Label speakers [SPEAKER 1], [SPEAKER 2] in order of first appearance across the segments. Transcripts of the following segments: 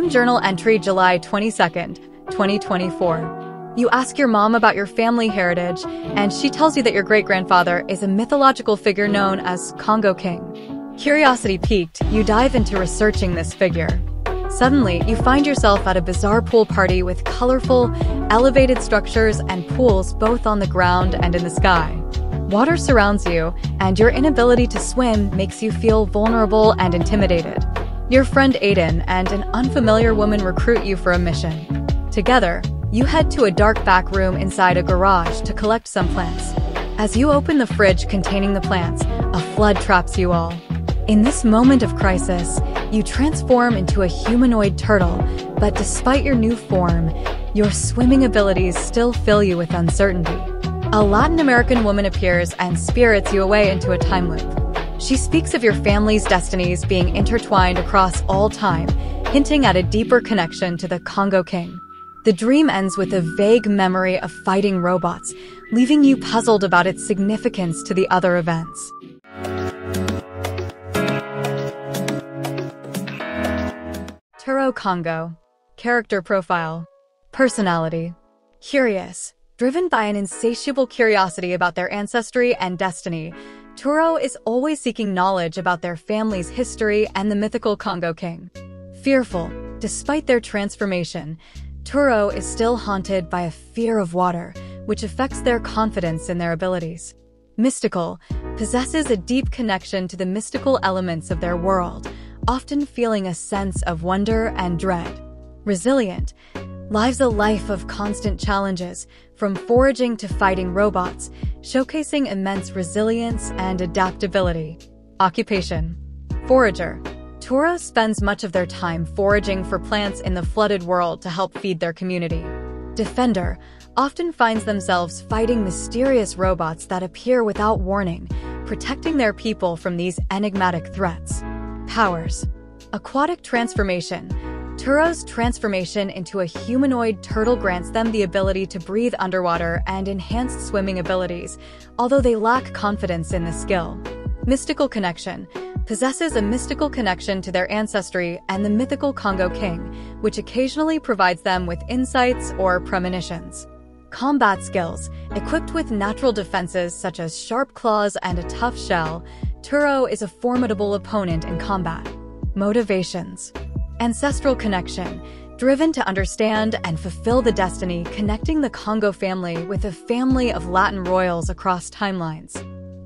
[SPEAKER 1] Random journal entry July 22nd, 2024. You ask your mom about your family heritage, and she tells you that your great-grandfather is a mythological figure known as Congo King. Curiosity piqued, you dive into researching this figure. Suddenly, you find yourself at a bizarre pool party with colorful, elevated structures and pools both on the ground and in the sky. Water surrounds you, and your inability to swim makes you feel vulnerable and intimidated. Your friend Aiden and an unfamiliar woman recruit you for a mission. Together, you head to a dark back room inside a garage to collect some plants. As you open the fridge containing the plants, a flood traps you all. In this moment of crisis, you transform into a humanoid turtle, but despite your new form, your swimming abilities still fill you with uncertainty. A Latin American woman appears and spirits you away into a time loop. She speaks of your family's destinies being intertwined across all time, hinting at a deeper connection to the Congo King. The dream ends with a vague memory of fighting robots, leaving you puzzled about its significance to the other events. Turo Congo. Character profile. Personality. Curious. Driven by an insatiable curiosity about their ancestry and destiny, Turo is always seeking knowledge about their family's history and the mythical Congo King. Fearful. Despite their transformation, Turo is still haunted by a fear of water, which affects their confidence in their abilities. Mystical. Possesses a deep connection to the mystical elements of their world, often feeling a sense of wonder and dread. Resilient. Lives a life of constant challenges, from foraging to fighting robots, showcasing immense resilience and adaptability. Occupation. Forager. Turo spends much of their time foraging for plants in the flooded world to help feed their community. Defender. Often finds themselves fighting mysterious robots that appear without warning, protecting their people from these enigmatic threats. Powers. Aquatic transformation. Turo's transformation into a humanoid turtle grants them the ability to breathe underwater and enhanced swimming abilities, although they lack confidence in the skill. Mystical connection. Possesses a mystical connection to their ancestry and the mythical Congo King, which occasionally provides them with insights or premonitions. Combat skills. Equipped with natural defenses such as sharp claws and a tough shell, Turo is a formidable opponent in combat. Motivations. Ancestral connection. Driven to understand and fulfill the destiny connecting the Congo family with a family of Latin royals across timelines.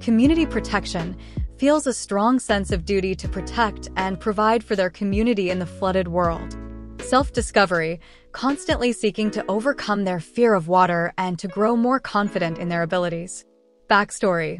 [SPEAKER 1] Community protection. Feels a strong sense of duty to protect and provide for their community in the flooded world. Self-discovery. Constantly seeking to overcome their fear of water and to grow more confident in their abilities. Backstory.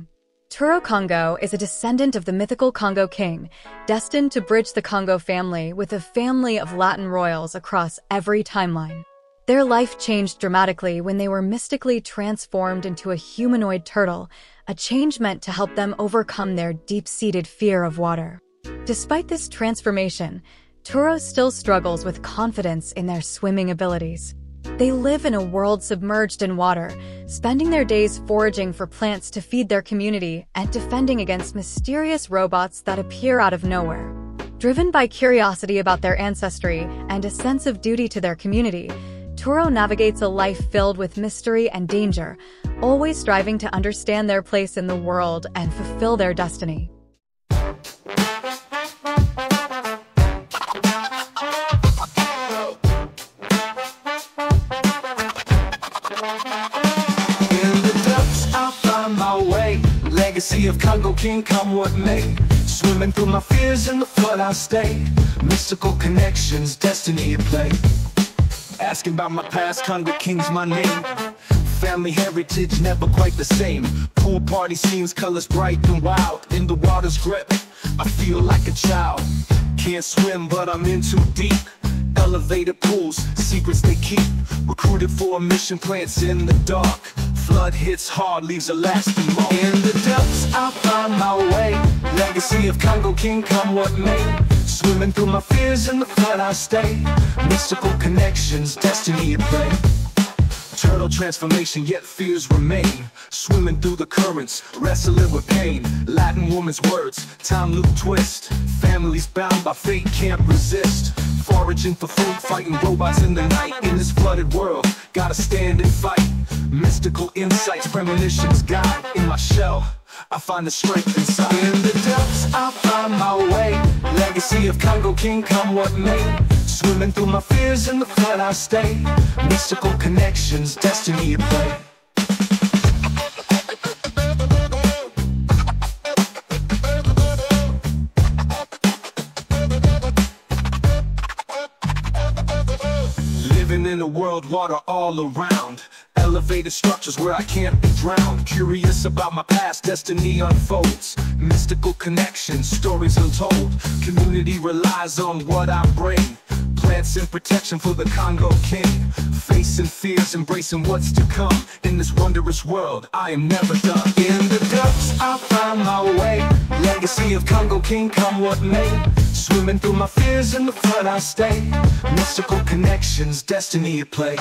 [SPEAKER 1] Turo Congo is a descendant of the mythical Congo King, destined to bridge the Congo family with a family of Latin royals across every timeline. Their life changed dramatically when they were mystically transformed into a humanoid turtle, a change meant to help them overcome their deep-seated fear of water. Despite this transformation, Turo still struggles with confidence in their swimming abilities. They live in a world submerged in water, spending their days foraging for plants to feed their community and defending against mysterious robots that appear out of nowhere. Driven by curiosity about their ancestry and a sense of duty to their community, Turo navigates a life filled with mystery and danger, always striving to understand their place in the world and fulfill their destiny.
[SPEAKER 2] Legacy of Congo King, come what may. Swimming through my fears in the flood I'll stay. Mystical connections, destiny at play. Asking about my past, Congo King's my name. Family heritage never quite the same. Pool party scenes, colors bright and wild. In the water's grip, I feel like a child. Can't swim but I'm in too deep. Elevated pools, secrets they keep. Recruited for a mission, plants in the dark. Flood hits hard, leaves a lasting mark. In the depths I'll find my way. Legacy of Congo King, come what may. Swimming through my fears in the flood I stay. Mystical connections, destiny at play. Turtle transformation, yet fears remain. Swimming through the currents, wrestling with pain. Latin woman's words, time loop twist. Families bound by fate can't resist. Foraging for food, fighting robots in the night. In this flooded world, gotta stand and fight. Mystical insights, premonitions guide. In my shell, I find the strength inside. In the depths, I find my way. Legacy of Congo King, come what may. Swimming through my fears, in the flood I stay. Mystical connections, destiny at play. Living in a world, water all around. Elevated structures where I can't be drowned. Curious about my past, destiny unfolds. Mystical connections, stories untold. Community relies on what I bring. Plants in protection for the Congo King. Facing fears, embracing what's to come. In this wondrous world, I am never done. In the depths, I find my way. Legacy of Congo King, come what may. Swimming through my fears, in the flood I stay. Mystical connections, destiny at play.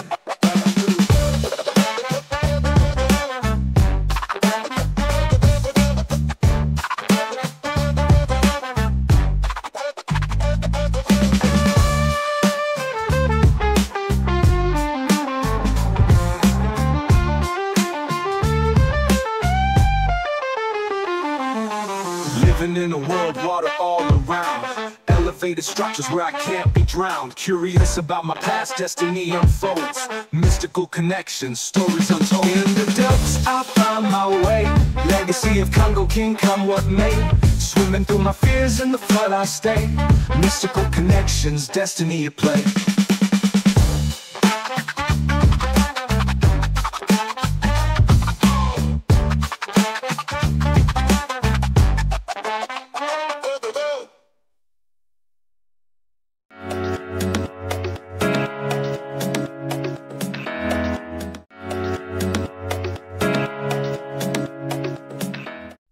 [SPEAKER 2] Living in a world, water all around. Elevated structures where I can't be drowned. Curious about my past, destiny unfolds. Mystical connections, stories untold. In the depths, I find my way. Legacy of Congo King, come what may. Swimming through my fears, in the flood I stay. Mystical connections, destiny at play.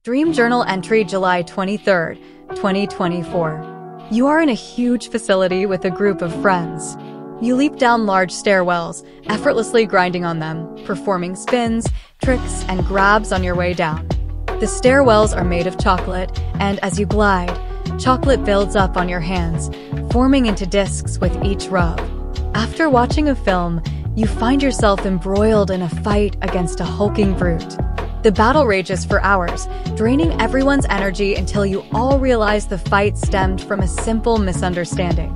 [SPEAKER 1] Dream Journal entry July 23rd, 2024. You are in a huge facility with a group of friends. You leap down large stairwells, effortlessly grinding on them, performing spins, tricks, and grabs on your way down. The stairwells are made of chocolate, and as you glide, chocolate builds up on your hands, forming into discs with each rub. After watching a film, you find yourself embroiled in a fight against a hulking brute. The battle rages for hours, draining everyone's energy until you all realize the fight stemmed from a simple misunderstanding.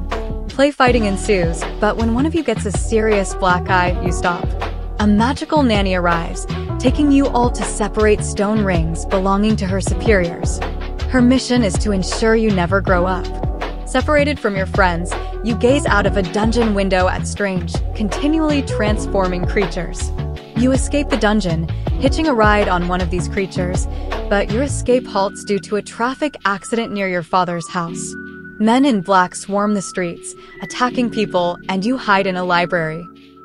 [SPEAKER 1] Play fighting ensues, but when one of you gets a serious black eye, you stop. A magical nanny arrives, taking you all to separate stone rings belonging to her superiors. Her mission is to ensure you never grow up. Separated from your friends, you gaze out of a dungeon window at strange, continually transforming creatures. You escape the dungeon, hitching a ride on one of these creatures, but your escape halts due to a traffic accident near your father's house. Men in black swarm the streets, attacking people, and you hide in a library.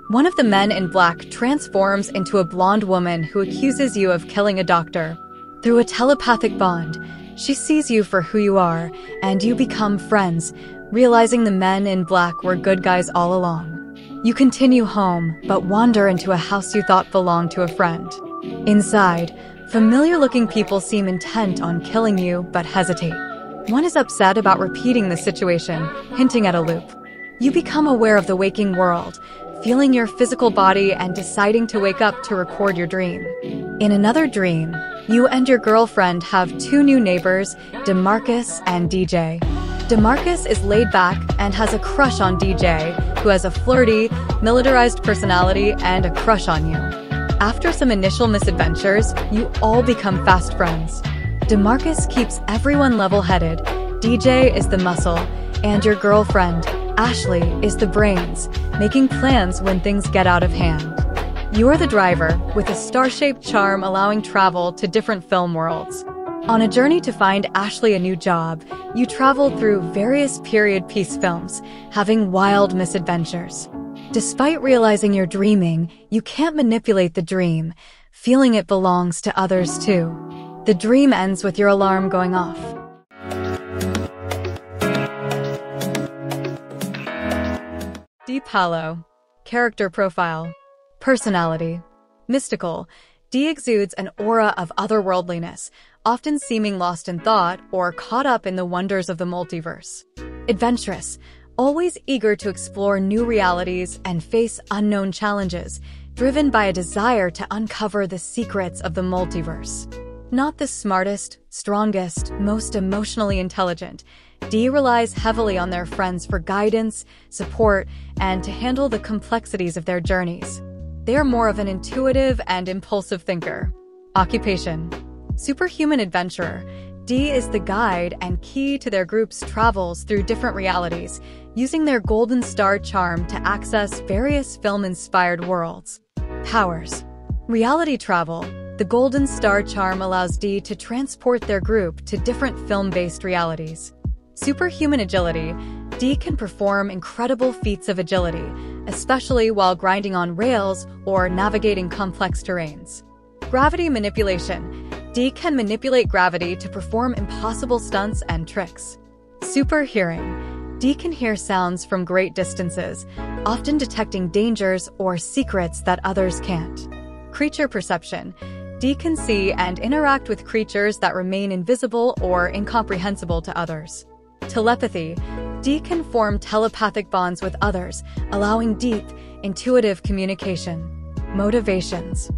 [SPEAKER 1] One of the men in black transforms into a blonde woman who accuses you of killing a doctor. Through a telepathic bond, she sees you for who you are, and you become friends, realizing the men in black were good guys all along. You continue home, but wander into a house you thought belonged to a friend. Inside, familiar-looking people seem intent on killing you, but hesitate. One is upset about repeating the situation, hinting at a loop. You become aware of the waking world, feeling your physical body and deciding to wake up to record your dream. In another dream, you and your girlfriend have two new neighbors, DeMarcus and DJ. DeMarcus is laid back and has a crush on DJ, who has a flirty, militarized personality and a crush on you. After some initial misadventures, you all become fast friends. DeMarcus keeps everyone level-headed, DJ is the muscle, and your girlfriend, Ashley, is the brains, making plans when things get out of hand. You're the driver, with a star-shaped charm allowing travel to different film worlds. On a journey to find Ashley a new job, you travel through various period piece films, having wild misadventures. Despite realizing you're dreaming, you can't manipulate the dream, feeling it belongs to others too. The dream ends with your alarm going off. Deep Hollow. Character profile. Personality. Mystical. D exudes an aura of otherworldliness, often seeming lost in thought or caught up in the wonders of the multiverse. Adventurous. Always eager to explore new realities and face unknown challenges, driven by a desire to uncover the secrets of the multiverse. Not the smartest, strongest, most emotionally intelligent, D relies heavily on their friends for guidance, support, and to handle the complexities of their journeys. They are more of an intuitive and impulsive thinker. Occupation. Superhuman adventurer. D is the guide and key to their group's travels through different realities, using their golden star charm to access various film-inspired worlds. Powers. Reality travel. The golden star charm allows D to transport their group to different film-based realities. Superhuman agility. D can perform incredible feats of agility, especially while grinding on rails or navigating complex terrains. Gravity manipulation. D can manipulate gravity to perform impossible stunts and tricks. Super hearing. D can hear sounds from great distances, often detecting dangers or secrets that others can't. Creature perception. D can see and interact with creatures that remain invisible or incomprehensible to others. Telepathy. D can form telepathic bonds with others, allowing deep, intuitive communication. Motivations.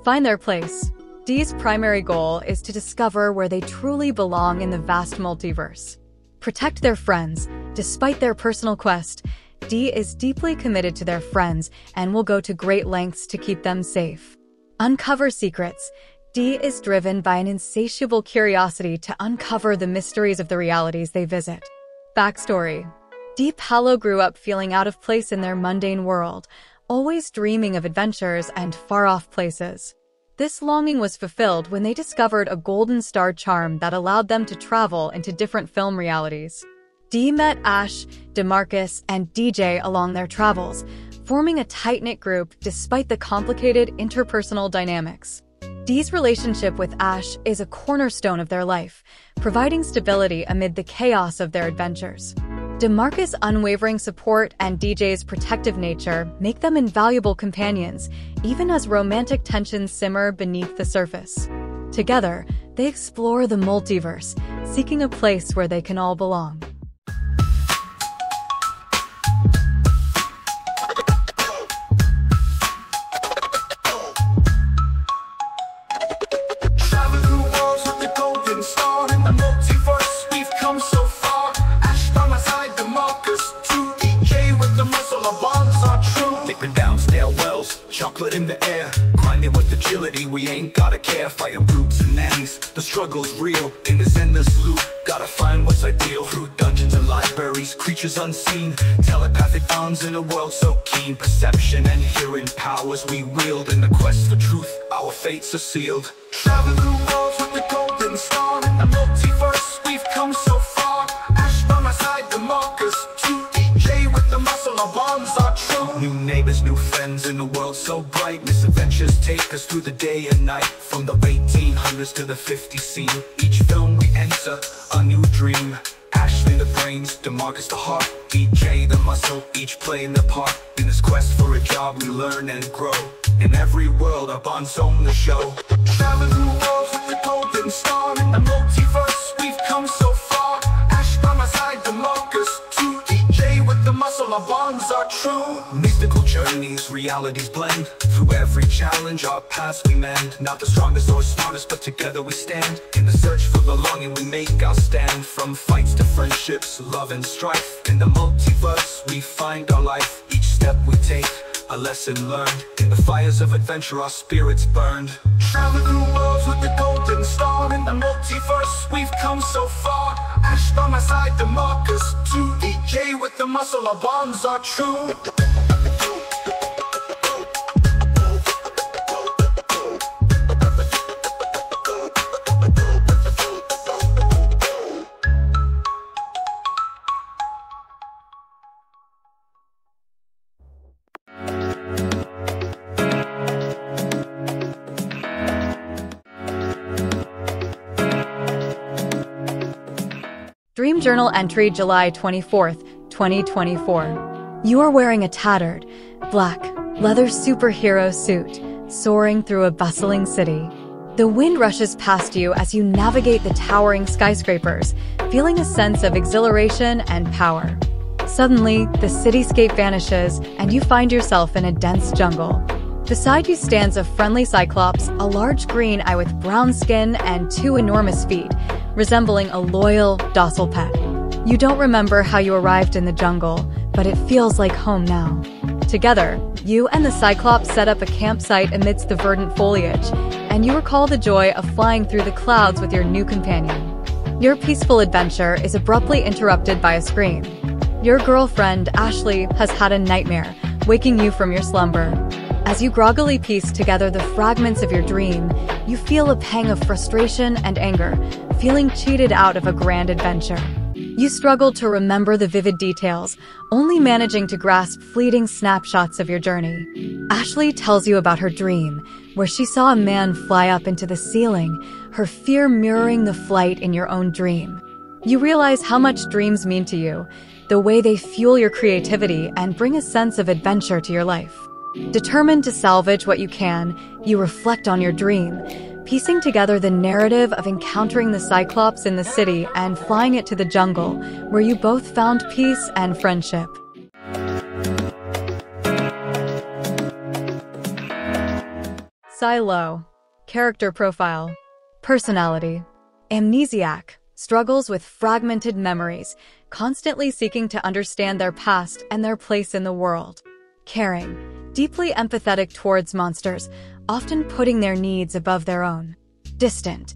[SPEAKER 1] Find their place. D's primary goal is to discover where they truly belong in the vast multiverse. Protect their friends. Despite their personal quest, D is deeply committed to their friends and will go to great lengths to keep them safe. Uncover secrets. D is driven by an insatiable curiosity to uncover the mysteries of the realities they visit. Backstory. D Palo grew up feeling out of place in their mundane world, always dreaming of adventures and far-off places. This longing was fulfilled when they discovered a golden star charm that allowed them to travel into different film realities. D met Ash, DeMarcus, and DJ along their travels, forming a tight-knit group despite the complicated interpersonal dynamics. D's relationship with Ash is a cornerstone of their life, providing stability amid the chaos of their adventures. DeMarcus' unwavering support and DJ's protective nature make them invaluable companions, even as romantic tensions simmer beneath the surface. Together, they explore the multiverse, seeking a place where they can all belong.
[SPEAKER 2] Chocolate in the air, grinding with agility, we ain't gotta care. Fighting brutes and nannies, the struggle's real. In this endless loop, gotta find what's ideal. Through dungeons and libraries, creatures unseen, telepathic bonds in a world so keen. Perception and hearing powers we wield. In the quest for truth, our fates are sealed. Travel through worlds with the golden star. In the multiverse, we've come so far. Ash by my side, DeMarcus, 2DJ with the muscle, our bonds are true. New neighbors, new friends in a world so bright. Misadventures take us through the day and night. From the 1800s to the 50s scene, each film we enter, a new dream. Ashley the brains, DeMarcus the heart, DJ the muscle, each playing their part. In this quest for a job we learn and grow. In every world our bonds own the show. Travel through worlds with the golden star. In the multiverse we've come so far. Ash by my side, DeMarcus, 2DJ with the muscle, our bonds are true. Mystical journeys, realities blend. Through every challenge our paths we mend. Not the strongest or smartest, but together we stand. In the search for belonging we make our stand. From fights to friendships, love and strife. In the multiverse we find our life. Each step we take, a lesson learned. In the fires of adventure our spirits burned. Travel through worlds with the golden star. In the multiverse we've come so far. Ash by my side, DeMarcus, 2DJ with the muscle, our bonds are true.
[SPEAKER 1] Dream Journal entry July 24th, 2024. You are wearing a tattered, black, leather superhero suit, soaring through a bustling city. The wind rushes past you as you navigate the towering skyscrapers, feeling a sense of exhilaration and power. Suddenly, the cityscape vanishes and you find yourself in a dense jungle. Beside you stands a friendly cyclops, a large green eye with brown skin and 2 enormous feet, resembling a loyal, docile pet. You don't remember how you arrived in the jungle, but it feels like home now. Together, you and the cyclops set up a campsite amidst the verdant foliage, and you recall the joy of flying through the clouds with your new companion. Your peaceful adventure is abruptly interrupted by a scream. Your girlfriend, Ashley, has had a nightmare, waking you from your slumber. As you groggily piece together the fragments of your dream, you feel a pang of frustration and anger, feeling cheated out of a grand adventure. You struggle to remember the vivid details, only managing to grasp fleeting snapshots of your journey. Ashley tells you about her dream, where she saw a man fly up into the ceiling, her fear mirroring the flight in your own dream. You realize how much dreams mean to you, the way they fuel your creativity and bring a sense of adventure to your life. Determined to salvage what you can, you reflect on your dream, piecing together the narrative of encountering the Cyclops in the city and flying it to the jungle, where you both found peace and friendship. Silo. Character profile. Personality. Amnesiac. Struggles with fragmented memories, constantly seeking to understand their past and their place in the world. Caring. Deeply empathetic towards monsters, often putting their needs above their own. Distant.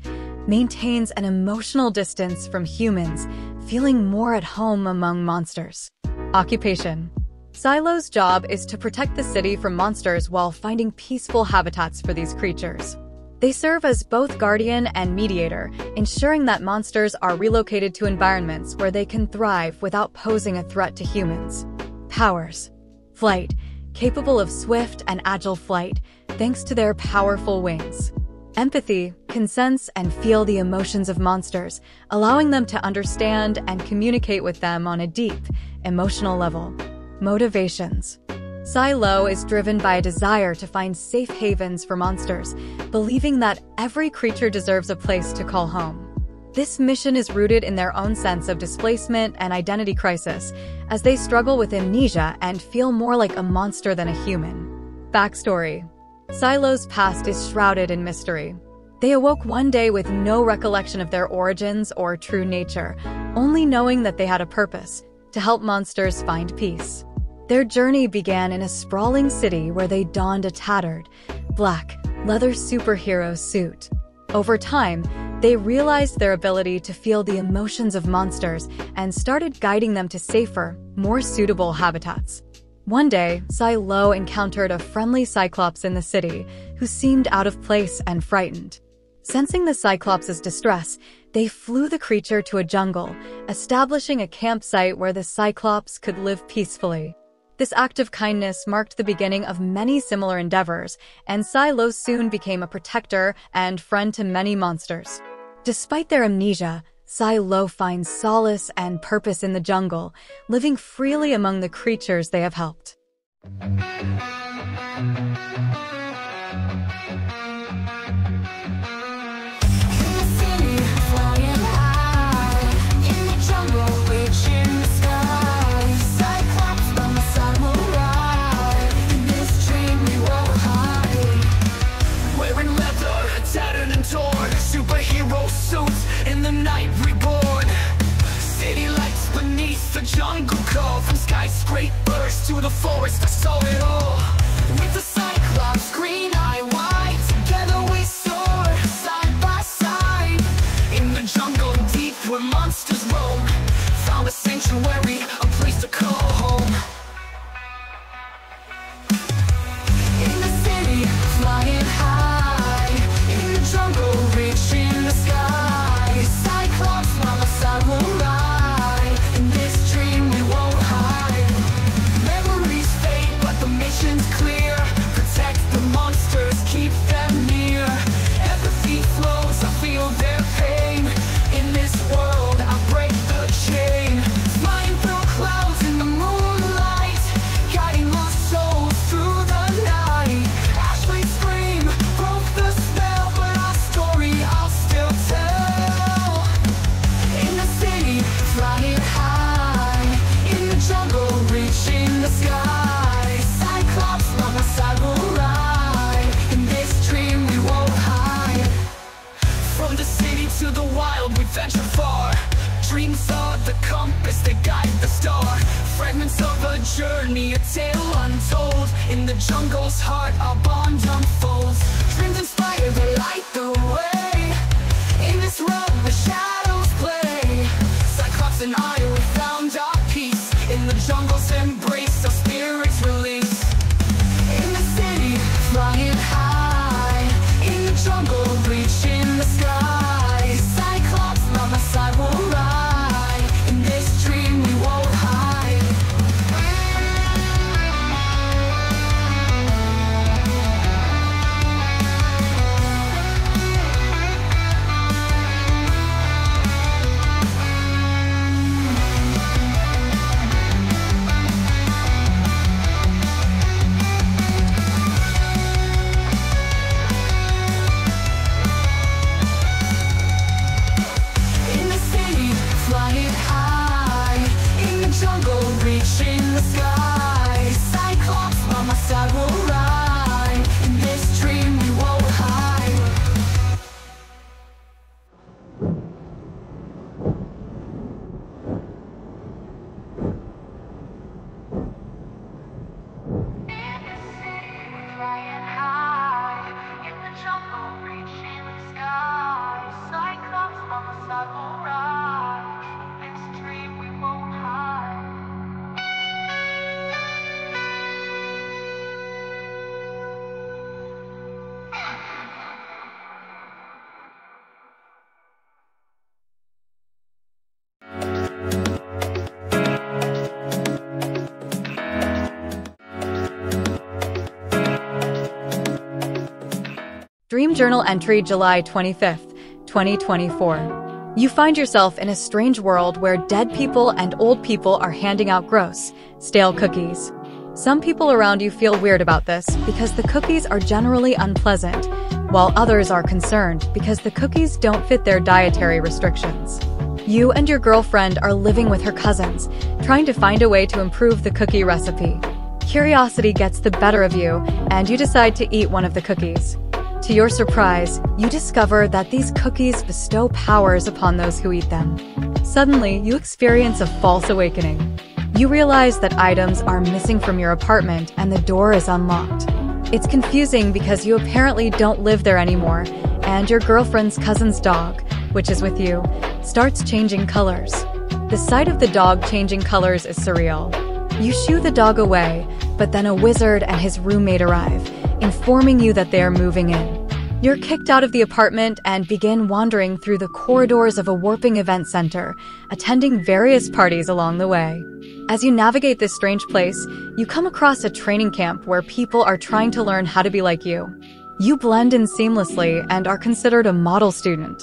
[SPEAKER 1] Maintains an emotional distance from humans, feeling more at home among monsters. Occupation. Silo's job is to protect the city from monsters while finding peaceful habitats for these creatures. They serve as both guardian and mediator, ensuring that monsters are relocated to environments where they can thrive without posing a threat to humans. Powers. Flight. Capable of swift and agile flight, thanks to their powerful wings. Empathy can sense and feel the emotions of monsters, allowing them to understand and communicate with them on a deep, emotional level. Motivations. Silo is driven by a desire to find safe havens for monsters, believing that every creature deserves a place to call home. This mission is rooted in their own sense of displacement and identity crisis, as they struggle with amnesia and feel more like a monster than a human. Backstory. Silo's past is shrouded in mystery. They awoke one day with no recollection of their origins or true nature, only knowing that they had a purpose: to help monsters find peace. Their journey began in a sprawling city where they donned a tattered, black, leather superhero suit. Over time, they realized their ability to feel the emotions of monsters and started guiding them to safer, more suitable habitats. One day, Silo encountered a friendly Cyclops in the city who seemed out of place and frightened. Sensing the Cyclops' distress, they flew the creature to a jungle, establishing a campsite where the Cyclops could live peacefully. This act of kindness marked the beginning of many similar endeavors, and Silo soon became a protector and friend to many monsters. Despite their amnesia, Silo finds solace and purpose in the jungle, living freely among the creatures they have helped.
[SPEAKER 2] Superhero suits in the night reborn. City lights beneath the jungle call. From skyscrapers to the forest, I saw it all. With the Cyclops, green eye white, together we soar, side by side. In the jungle deep where monsters roam, found a sanctuary, a place to call home. In the city, flying high, in the jungle, reaching the sky. Cyclops, mama, side will ride. In this dream we won't hide. Memories fade, but the mission's clear. Protect the monsters, keep them near. Empathy flows, I feel their pain. In this world, I break the chain. Flying through star. Fragments of a journey, a tale untold. In the jungle's heart, our bond unfolds. Dreams inspire the light the way. In this realm, the shadows play. Cyclops and I, we found our peace. In the jungle's embrace, our spirits release. In the city, flying high. In the jungle, reaching the sky. Cyclops, by my side will ride. In this dream, we won't hide. Reaching the sky, Cyclops by my side will ride. In this dream we won't hide. In the city we're flying high. In the jungle reaching the sky, Cyclops by my side will ride. In this dream we won't hide.
[SPEAKER 1] Dream Journal entry July 25th, 2024. You find yourself in a strange world where dead people and old people are handing out gross, stale cookies. Some people around you feel weird about this because the cookies are generally unpleasant, while others are concerned because the cookies don't fit their dietary restrictions. You and your girlfriend are living with her cousins, trying to find a way to improve the cookie recipe. Curiosity gets the better of you, and you decide to eat one of the cookies. To your surprise, you discover that these cookies bestow powers upon those who eat them. Suddenly, you experience a false awakening. You realize that items are missing from your apartment and the door is unlocked. It's confusing because you apparently don't live there anymore, and your girlfriend's cousin's dog, which is with you, starts changing colors. The sight of the dog changing colors is surreal. You shoo the dog away, but then a wizard and his roommate arrive, informing you that they are moving in. You're kicked out of the apartment and begin wandering through the corridors of a warping event center, attending various parties along the way. As you navigate this strange place, you come across a training camp where people are trying to learn how to be like you. You blend in seamlessly and are considered a model student.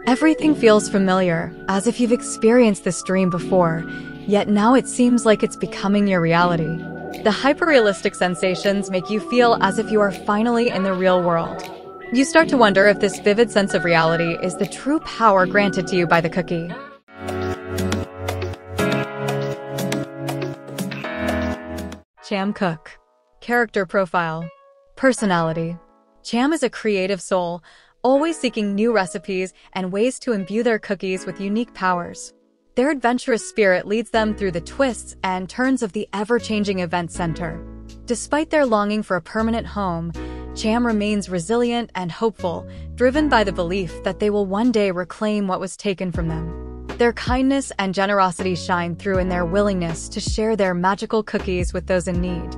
[SPEAKER 1] Everything feels familiar, as if you've experienced this dream before, yet now it seems like it's becoming your reality. The hyperrealistic sensations make you feel as if you are finally in the real world. You start to wonder if this vivid sense of reality is the true power granted to you by the cookie. Cham Cook. Character profile. Personality. Cham is a creative soul, always seeking new recipes and ways to imbue their cookies with unique powers. Their adventurous spirit leads them through the twists and turns of the ever-changing event center. Despite their longing for a permanent home, Cham remains resilient and hopeful, driven by the belief that they will one day reclaim what was taken from them. Their kindness and generosity shine through in their willingness to share their magical cookies with those in need.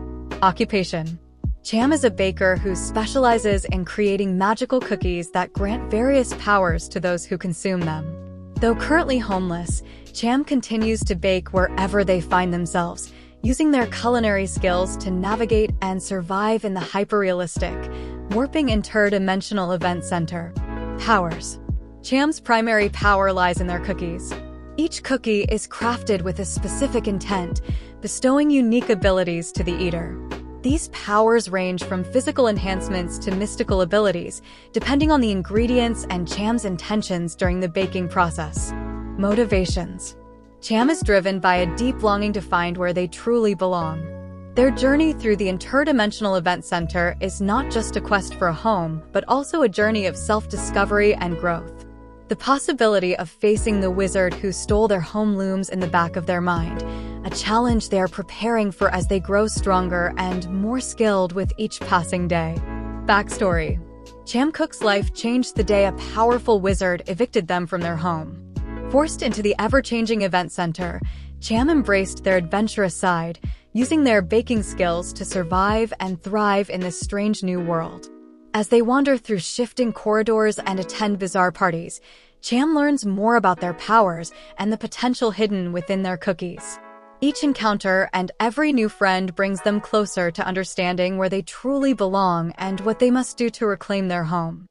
[SPEAKER 1] Occupation. Cham is a baker who specializes in creating magical cookies that grant various powers to those who consume them. Though currently homeless, Cham continues to bake wherever they find themselves, using their culinary skills to navigate and survive in the hyperrealistic, warping interdimensional event center. Powers. Cham's primary power lies in their cookies. Each cookie is crafted with a specific intent, bestowing unique abilities to the eater. These powers range from physical enhancements to mystical abilities, depending on the ingredients and Cham's intentions during the baking process. Motivations. Cham is driven by a deep longing to find where they truly belong. Their journey through the interdimensional event center is not just a quest for a home, but also a journey of self-discovery and growth. The possibility of facing the wizard who stole their home looms in the back of their mind, a challenge they are preparing for as they grow stronger and more skilled with each passing day. Backstory: Cham Cook's life changed the day a powerful wizard evicted them from their home. Forced into the ever-changing event center, Cham embraced their adventurous side, using their baking skills to survive and thrive in this strange new world. As they wander through shifting corridors and attend bizarre parties, Cham learns more about their powers and the potential hidden within their cookies. Each encounter and every new friend brings them closer to understanding where they truly belong and what they must do to reclaim their home.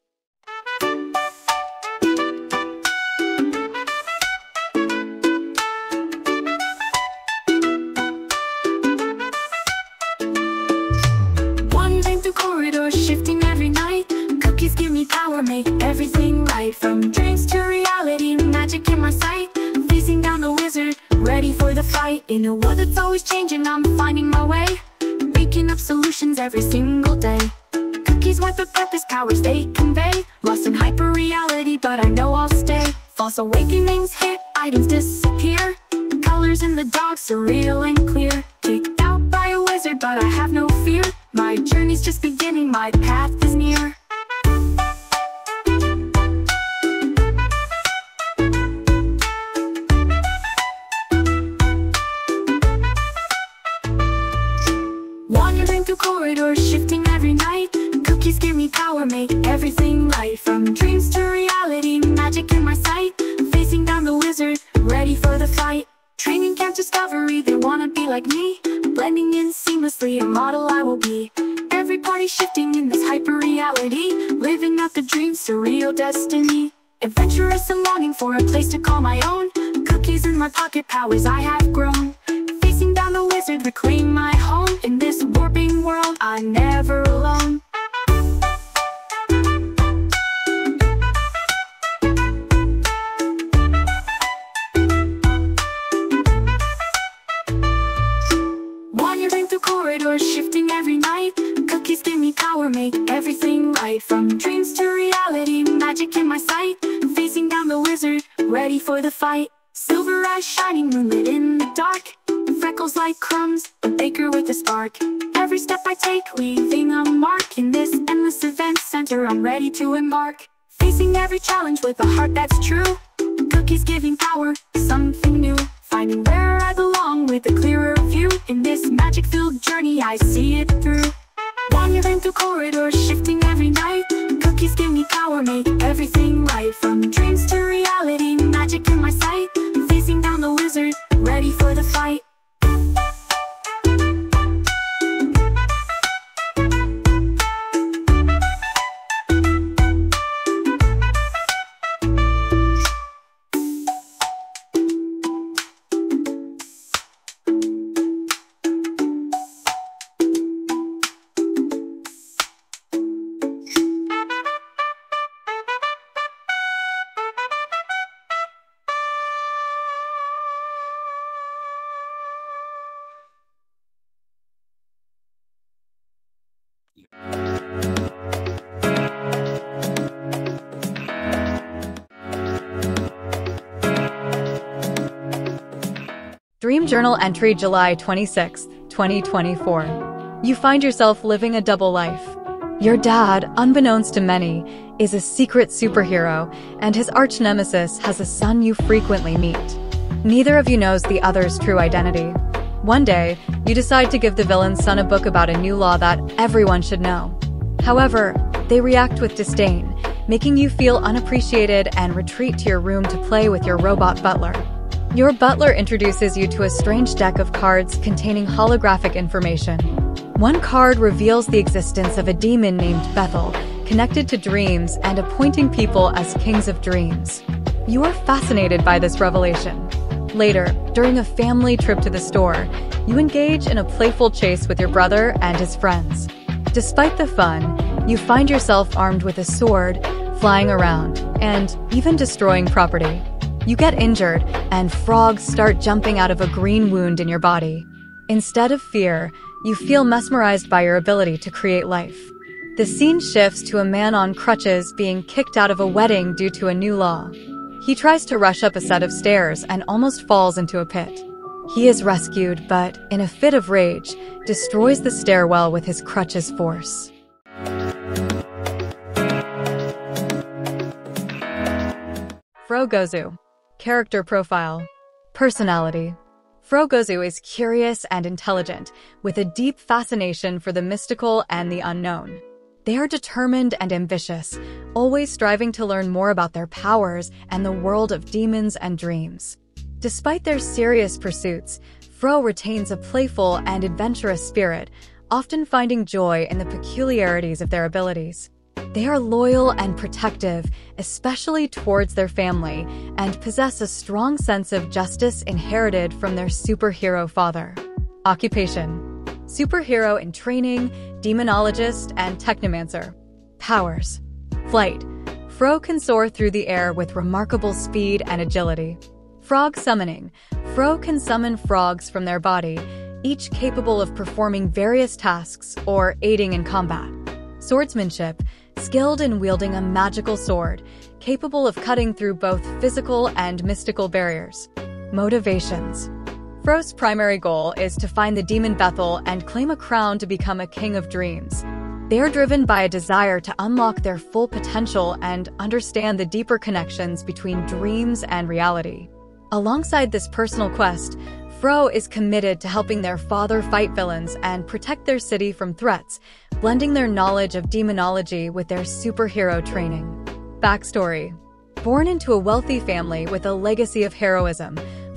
[SPEAKER 2] Wandering through corridors, shifting every night. Cookies give me power, make everything right. From dreams to reality, magic in my sight. Facing down the wizard, ready for the fight. In a world that's always changing, I'm finding my way. Waking up solutions every single day. Cookies with a purpose, powers they convey. Lost in hyper reality, but I know I'll stay. False awakenings hit, items disappear. Colors in the dark, surreal and clear. Kicked out by a wizard, but I have no fear. My journey's just beginning, my path is near. Wandering through corridors, shifting every night. Cookies give me power, make everything right. From dreams to reality, magic in my sight. Facing down the wizard, ready for the fight. Training camp discovery, they wanna be like me. Blending in seamlessly, a model I will be. Every party shifting in this hyper reality. Living out the dream, surreal destiny. Adventurous and longing for a place to call my own. Cookies in my pocket, powers I have grown. Facing down the wizard, reclaim my home. In this warping world, I'm never alone. Wandering through corridors, shifting every night. Cookies give me power, make everything right. From dreams to reality, magic in my sight. Facing down the wizard, ready for the fight. Silver eyes shining, moonlit in the dark. Freckles like crumbs, a baker with a spark. Every step I take, leaving a mark. In this endless event center, I'm ready to embark. Facing every challenge with a heart that's true. Cookies giving power, something new. Finding where I belong with a clearer view. In this magic-filled journey, I see it through. Wandering through corridors, shifting every night. Cookies give me power, make everything right. From dreams to reality, magic in my sight. Facing down the wizard, ready for the fight.
[SPEAKER 1] Dream Journal entry July 26, 2024. You find yourself living a double life. Your dad, unbeknownst to many, is a secret superhero, and his arch-nemesis has a son you frequently meet. Neither of you knows the other's true identity. One day, you decide to give the villain's son a book about a new law that everyone should know. However, they react with disdain, making you feel unappreciated and retreat to your room to play with your robot butler. Your butler introduces you to a strange deck of cards containing holographic information. One card reveals the existence of a demon named Bethel, connected to dreams and appointing people as kings of dreams. You are fascinated by this revelation. Later, during a family trip to the store, you engage in a playful chase with your brother and his friends. Despite the fun, you find yourself armed with a sword, flying around, and even destroying property. You get injured, and frogs start jumping out of a green wound in your body. Instead of fear, you feel mesmerized by your ability to create life. The scene shifts to a man on crutches being kicked out of a wedding due to a new law. He tries to rush up a set of stairs and almost falls into a pit. He is rescued, but, in a fit of rage, destroys the stairwell with his crutch's force. Frogozu. Character profile. Personality. Frogozu is curious and intelligent, with a deep fascination for the mystical and the unknown. They are determined and ambitious, always striving to learn more about their powers and the world of demons and dreams. Despite their serious pursuits, Fro retains a playful and adventurous spirit, often finding joy in the peculiarities of their abilities. They are loyal and protective, especially towards their family, and possess a strong sense of justice inherited from their superhero father. Occupation: superhero in training, demonologist, and technomancer. Powers: flight. Fro can soar through the air with remarkable speed and agility. Frog summoning. Fro can summon frogs from their body, each capable of performing various tasks or aiding in combat. Swordsmanship. Skilled in wielding a magical sword, capable of cutting through both physical and mystical barriers. Motivations. Fro's primary goal is to find the demon Bethel and claim a crown to become a king of dreams. They are driven by a desire to unlock their full potential and understand the deeper connections between dreams and reality. Alongside this personal quest, Fro is committed to helping their father fight villains and protect their city from threats, blending their knowledge of demonology with their superhero training. Backstory. Born into a wealthy family with a legacy of heroism,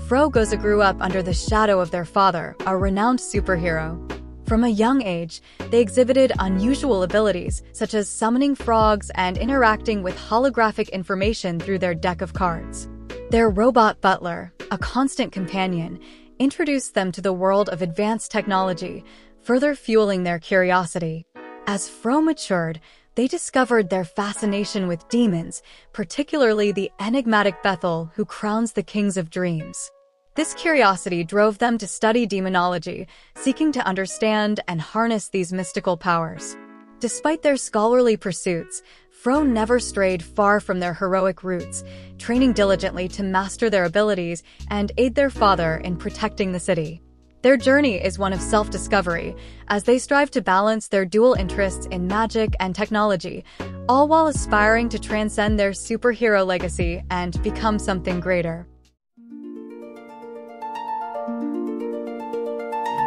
[SPEAKER 1] Frogozu grew up under the shadow of their father, a renowned superhero. From a young age, they exhibited unusual abilities, such as summoning frogs and interacting with holographic information through their deck of cards. Their robot butler, a constant companion, introduced them to the world of advanced technology, further fueling their curiosity. As Fro matured, they discovered their fascination with demons, particularly the enigmatic Bethel, who crowns the kings of dreams. This curiosity drove them to study demonology, seeking to understand and harness these mystical powers. Despite their scholarly pursuits, Fro never strayed far from their heroic roots, training diligently to master their abilities and aid their father in protecting the city. Their journey is one of self-discovery, as they strive to balance their dual interests in magic and technology, all while aspiring to transcend their superhero legacy and become something greater.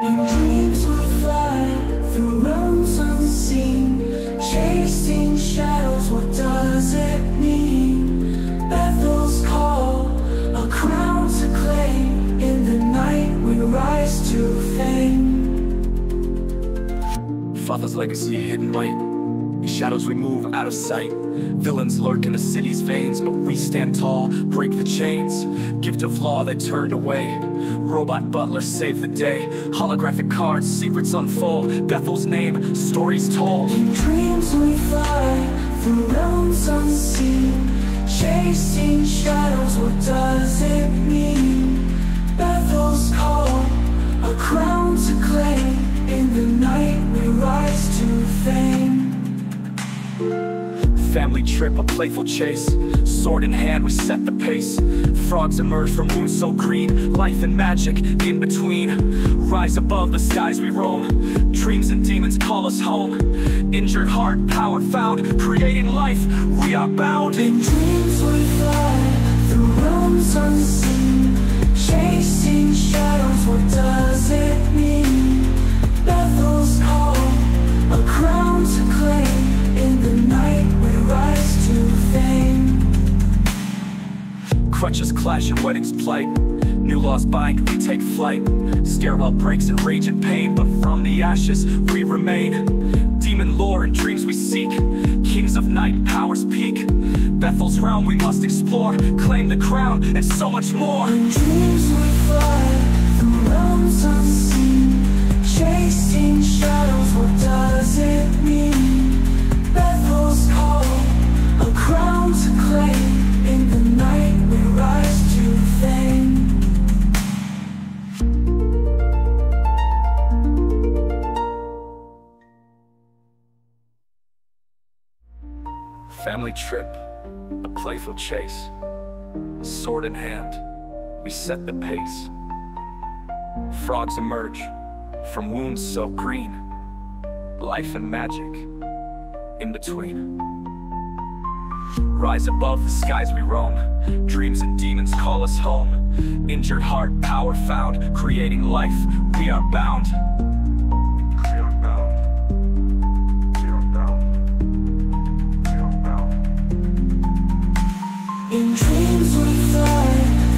[SPEAKER 2] In dreams we fly through realms unseen, chasing shadows, what does it mean? Bethel's call, a crown to claim. In the night we rise to fame. Father's legacy hidden light. In shadows we move out of sight. Villains lurk in the city's veins, but we stand tall, break the chains. Gift of law they turned away. Robot butler save the day. Holographic cards, secrets unfold. Bethel's name, stories told. In dreams we fly through realms unseen, chasing shadows, what does it mean? Bethel's call, a crown to claim. In the night we rise to fame. Family trip, a playful chase. Sword in hand, we set the pace. Frogs emerge from wounds so green. Life and magic in between. Rise above the skies we roam. Dreams and demons call us home. Injured heart, power found. Creating life, we are bound. In dreams we fly through realms unseen, chasing shadows, what does it mean? Bethel's call, a crown to claim. In the night we rise to fame. Crutches clash and weddings plight. New laws bind, we take flight. Stairwell breaks in rage and pain, but from the ashes we remain. Demon lore and dreams we seek. Kings of night, powers peak. Bethel's realm we must explore. Claim the crown and so much more. In dreams we fly through realms unseen, chasing shadows, what does it mean? Bethel's call, a crown to claim. In the night we rise to fame. Family trip, a playful chase. Sword in hand, we set the pace. Frogs emerge from wounds so green, life and magic in between. Rise above the skies we roam, dreams and demons call us home. Injured heart, power found, creating life, we are bound.
[SPEAKER 3] In dreams we fly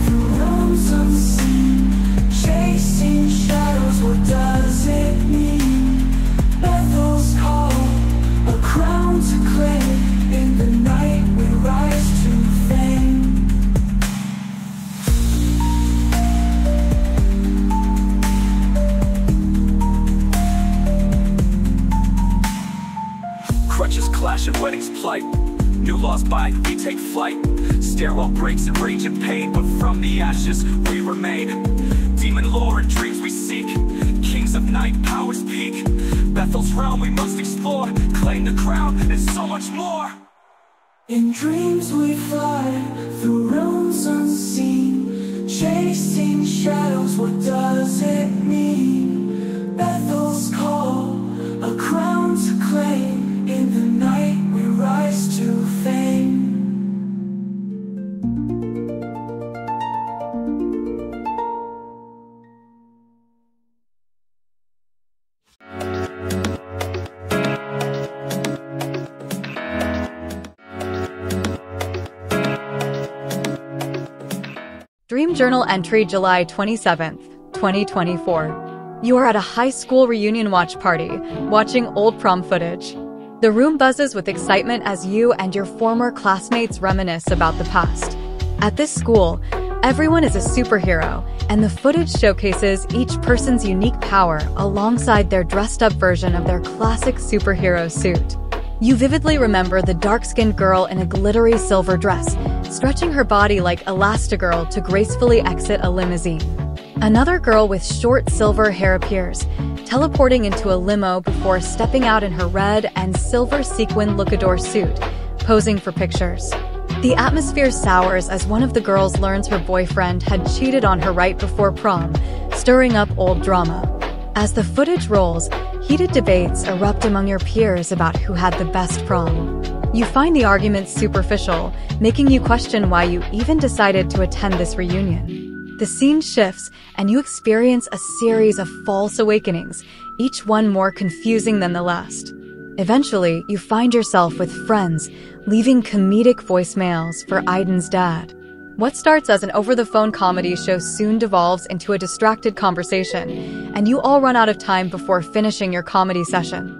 [SPEAKER 3] through realms unseen, chasing shadows, what does it mean? Bethel's call, a crown to claim. In the night we rise to fame.
[SPEAKER 2] Crutches clash and weddings plight, new laws bite, we take flight. Stairwell breaks in rage and pain, but from the ashes we remain. Demon lore and dreams we seek, kings of night, powers peak. Bethel's realm we must explore, claim the crown and so much more.
[SPEAKER 3] In dreams we fly through realms unseen, chasing shadows, what does it mean? Bethel's call, a crown to claim. In the night we rise to fame.
[SPEAKER 1] Dream Journal entry July 27th, 2024. You are at a high school reunion watch party, watching old prom footage. The room buzzes with excitement as you and your former classmates reminisce about the past. At this school, everyone is a superhero, and the footage showcases each person's unique power alongside their dressed-up version of their classic superhero suit. You vividly remember the dark-skinned girl in a glittery silver dress, stretching her body like Elastigirl to gracefully exit a limousine. Another girl with short silver hair appears, teleporting into a limo before stepping out in her red and silver sequin Lookador suit, posing for pictures. The atmosphere sours as one of the girls learns her boyfriend had cheated on her right before prom, stirring up old drama. As the footage rolls, heated debates erupt among your peers about who had the best prom. You find the arguments superficial, making you question why you even decided to attend this reunion. The scene shifts, and you experience a series of false awakenings, each one more confusing than the last. Eventually, you find yourself with friends, leaving comedic voicemails for Aiden's dad. What starts as an over-the-phone comedy show soon devolves into a distracted conversation, and you all run out of time before finishing your comedy session.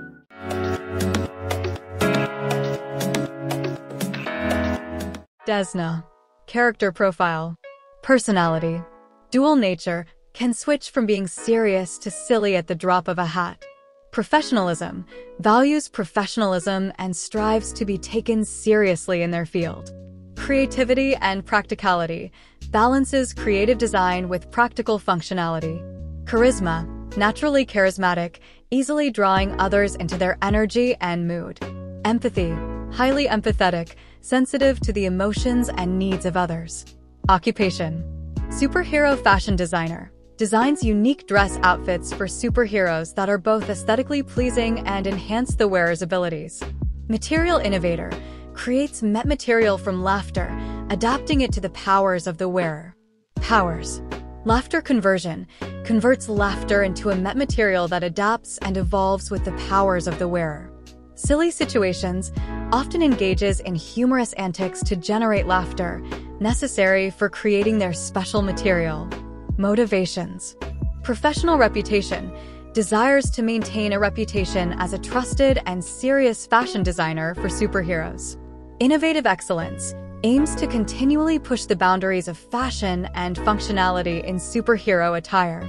[SPEAKER 1] Desna. Character profile. Personality. Dual nature, can switch from being serious to silly at the drop of a hat. Professionalism, values professionalism and strives to be taken seriously in their field. Creativity and practicality, balances creative design with practical functionality. Charisma, naturally charismatic, easily drawing others into their energy and mood. Empathy, highly empathetic, sensitive to the emotions and needs of others. Occupation. Superhero fashion designer. Designs unique dress outfits for superheroes that are both aesthetically pleasing and enhance the wearer's abilities. Material innovator. Creates met material from laughter, adapting it to the powers of the wearer. Powers. Laughter conversion. Converts laughter into a met material that adapts and evolves with the powers of the wearer. Silly situations. Often engages in humorous antics to generate laughter, necessary for creating their special material. Motivations. Professional reputation. Desires to maintain a reputation as a trusted and serious fashion designer for superheroes. Innovative excellence. Aims to continually push the boundaries of fashion and functionality in superhero attire.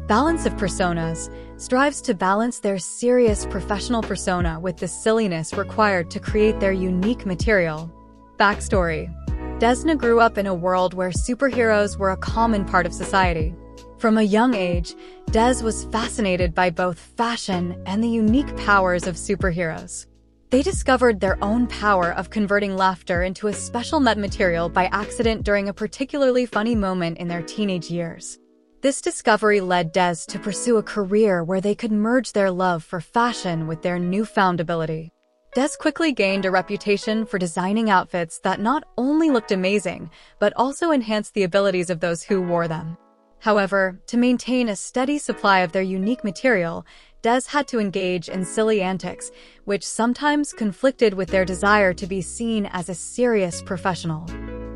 [SPEAKER 1] Balance of personas. Strives to balance their serious professional persona with the silliness required to create their unique material. Backstory. Desna grew up in a world where superheroes were a common part of society. From a young age, Des was fascinated by both fashion and the unique powers of superheroes. They discovered their own power of converting laughter into a special met material by accident during a particularly funny moment in their teenage years. This discovery led Des to pursue a career where they could merge their love for fashion with their newfound ability. Des quickly gained a reputation for designing outfits that not only looked amazing, but also enhanced the abilities of those who wore them. However, to maintain a steady supply of their unique material, Des had to engage in silly antics, which sometimes conflicted with their desire to be seen as a serious professional.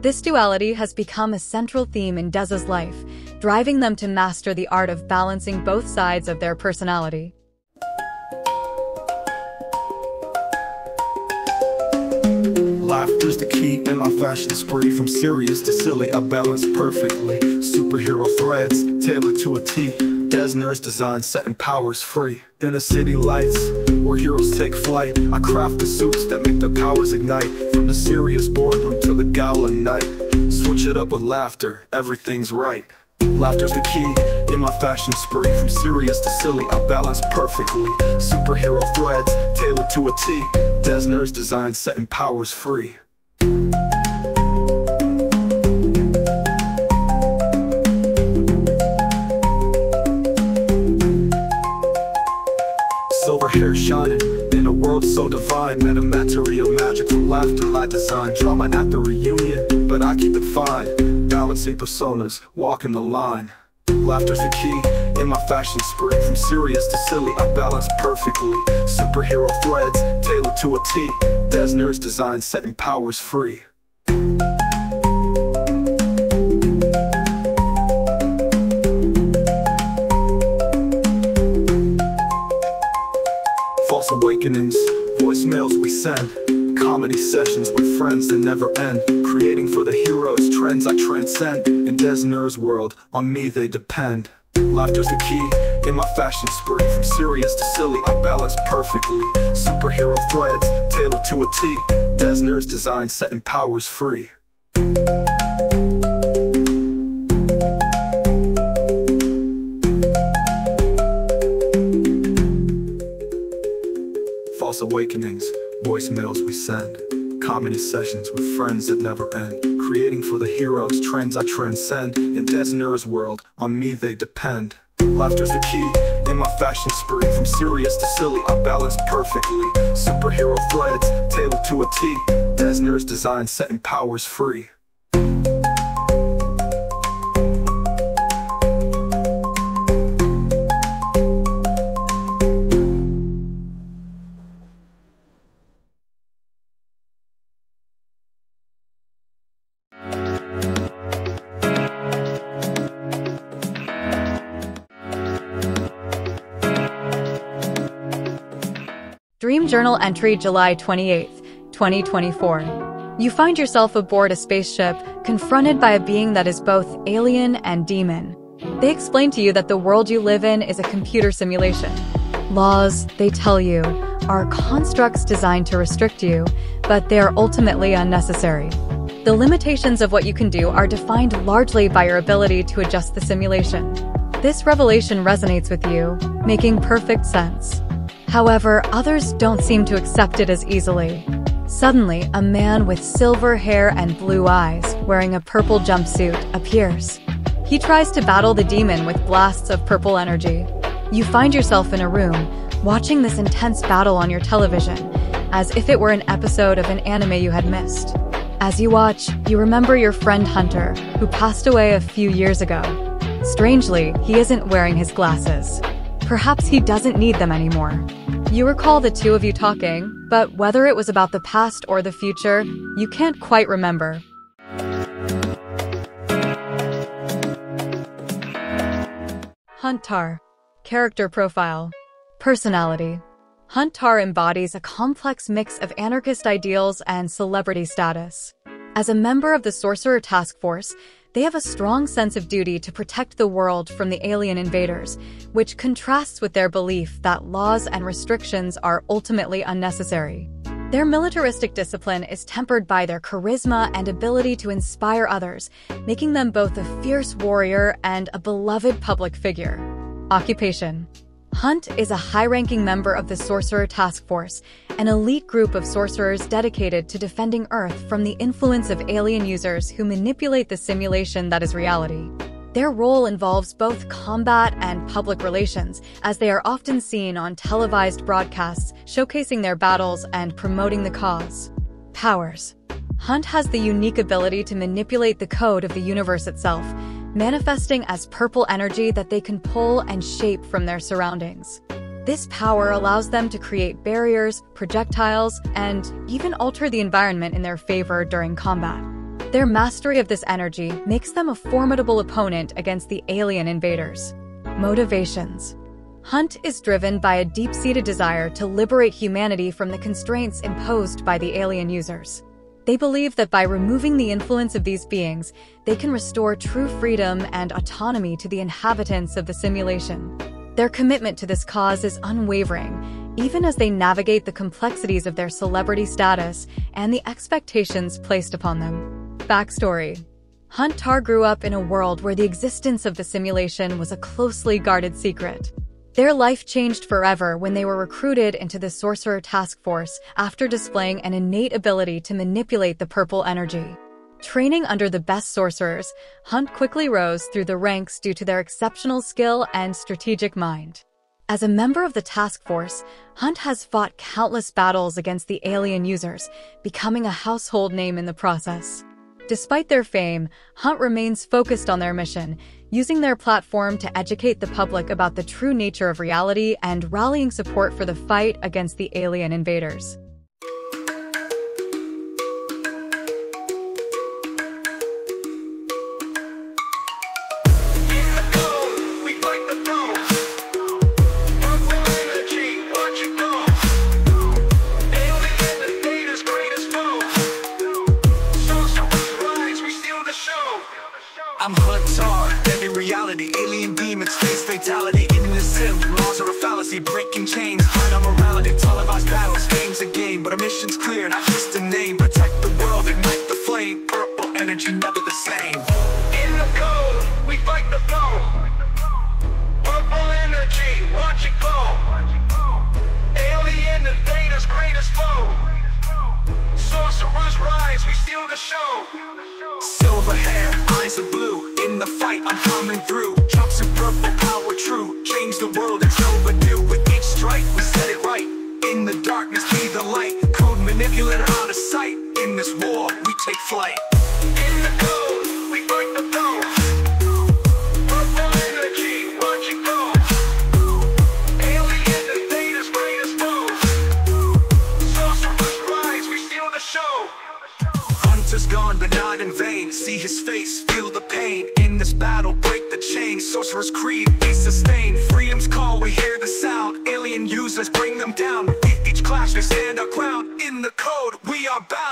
[SPEAKER 1] This duality has become a central theme in Des's life, driving them to master the art of balancing both sides of their personality.
[SPEAKER 2] Laughter's the key in my fashion spree. From serious to silly, I balance perfectly. Superhero threads, tailored to a T. Desner's design setting powers free. In the city lights, where heroes take flight, I craft the suits that make their powers ignite. From the serious boardroom to the gala night, switch it up with laughter, everything's right. Laughter's the key in my fashion spree. From serious to silly, I balance perfectly. Superhero threads, tailored to a T. Desner's design setting powers free. Silver hair shining in a world so divine. Metamaterial magic from laughter my design. Drama at the reunion, but I keep it fine. Balancing personas, walking the line. Laughter's the key in my fashion spree. From serious to silly, I balance perfectly. Superhero threads, tailored to a T. Desner's design setting powers free. False awakenings, voicemails we send. Comedy sessions with friends that never end. Creating for the heroes, trends I transcend. In Desner's world, on me they depend. Laughter's the key in my fashion spree. From serious to silly, I balance perfectly. Superhero threads, tailored to a T. Desner's design setting powers free. False awakenings, voicemails we send. Comedy sessions with friends that never end. Creating for the heroes, trends I transcend. In Desner's world, on me they depend. Laughter's the key in my fashion spree. From serious to silly, I balance perfectly. Superhero threads, tailored to a T. Desner's design setting powers free.
[SPEAKER 1] Dream Journal entry July 28, 2024. You find yourself aboard a spaceship, confronted by a being that is both alien and demon. They explain to you that the world you live in is a computer simulation. Laws, they tell you, are constructs designed to restrict you, but they are ultimately unnecessary. The limitations of what you can do are defined largely by your ability to adjust the simulation. This revelation resonates with you, making perfect sense. However, others don't seem to accept it as easily. Suddenly, a man with silver hair and blue eyes, wearing a purple jumpsuit, appears. He tries to battle the demon with blasts of purple energy. You find yourself in a room, watching this intense battle on your television, as if it were an episode of an anime you had missed. As you watch, you remember your friend Hunter, who passed away a few years ago. Strangely, he isn't wearing his glasses. Perhaps he doesn't need them anymore. You recall the two of you talking, but whether it was about the past or the future, you can't quite remember. Huntar. Character profile. Personality. Huntar embodies a complex mix of anarchist ideals and celebrity status. As a member of the Sorcerer Task Force, they have a strong sense of duty to protect the world from the alien invaders, which contrasts with their belief that laws and restrictions are ultimately unnecessary. Their militaristic discipline is tempered by their charisma and ability to inspire others, making them both a fierce warrior and a beloved public figure. Occupation. Hunt is a high-ranking member of the Sorcerer Task Force, an elite group of sorcerers dedicated to defending Earth from the influence of alien users who manipulate the simulation that is reality. Their role involves both combat and public relations, as they are often seen on televised broadcasts showcasing their battles and promoting the cause. Powers. Hunt has the unique ability to manipulate the code of the universe itself, manifesting as purple energy that they can pull and shape from their surroundings. This power allows them to create barriers, projectiles, and even alter the environment in their favor during combat. Their mastery of this energy makes them a formidable opponent against the alien invaders. Motivations. Hunt is driven by a deep-seated desire to liberate humanity from the constraints imposed by the alien users. They believe that by removing the influence of these beings, they can restore true freedom and autonomy to the inhabitants of the simulation. Their commitment to this cause is unwavering, even as they navigate the complexities of their celebrity status and the expectations placed upon them. Backstory. Hunt Tar grew up in a world where the existence of the simulation was a closely guarded secret. Their life changed forever when they were recruited into the Sorcerer Task Force after displaying an innate ability to manipulate the purple energy. Training under the best sorcerers, Hunt quickly rose through the ranks due to their exceptional skill and strategic mind. As a member of the task force, Hunt has fought countless battles against the alien users, becoming a household name in the process. Despite their fame, Hunt remains focused on their mission, using their platform to educate the public about the true nature of reality and rallying support for the fight against the alien invaders.
[SPEAKER 2] I'm Hunt, every reality, alien demons, face fatality. In the sim, laws are a fallacy, breaking chains, hide on morality, televised battles, game's a game, but our mission's clear, not just a name. Protect the world, ignite the flame, purple energy, never the same. In the code, we fight the foe. Purple energy, watch it glow. Alien invaders, greatest foe. Sorcerers rise, we steal the show. Silver hair, eyes are blue. In the fight, I'm coming through. Chops of purple, power true. Change the world, it's overdue. With each strike, we set it right. In the darkness, be the light. Code manipulator out of sight. In this war, we take flight. In the code, we fight the foe. Purple energy, watch it go. Alien invaders, greatest foe. Sorcerers rise, we steal the show. Hunter's gone, but not in vain. See his face, feel the pain. In this battle, break the chains. Sorcerer's creed, we sustain. Freedom's call, we hear the sound. Alien users, bring them down. With each clash, we stand our ground. In the code, we are bound.